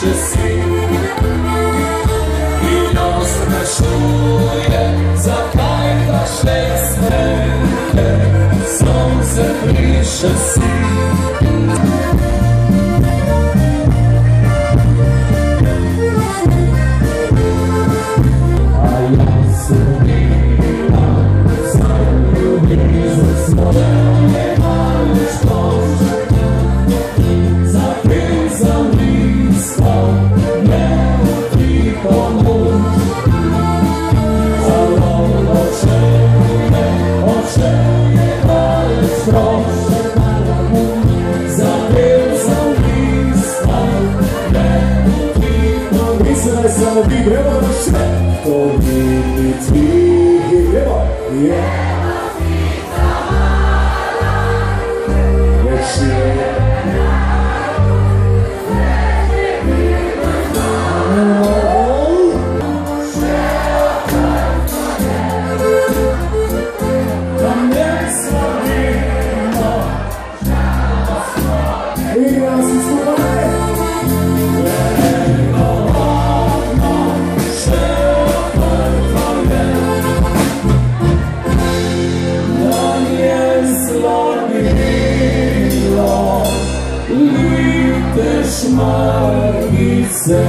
više si i nos mešuje zapajtaš nesmete snom se priše si. Samo ti gremo na sve, to vidi ti gremo, gremo ti zamara, već je da ne slavimo, i ja sam skupaj. Liebte Schmargice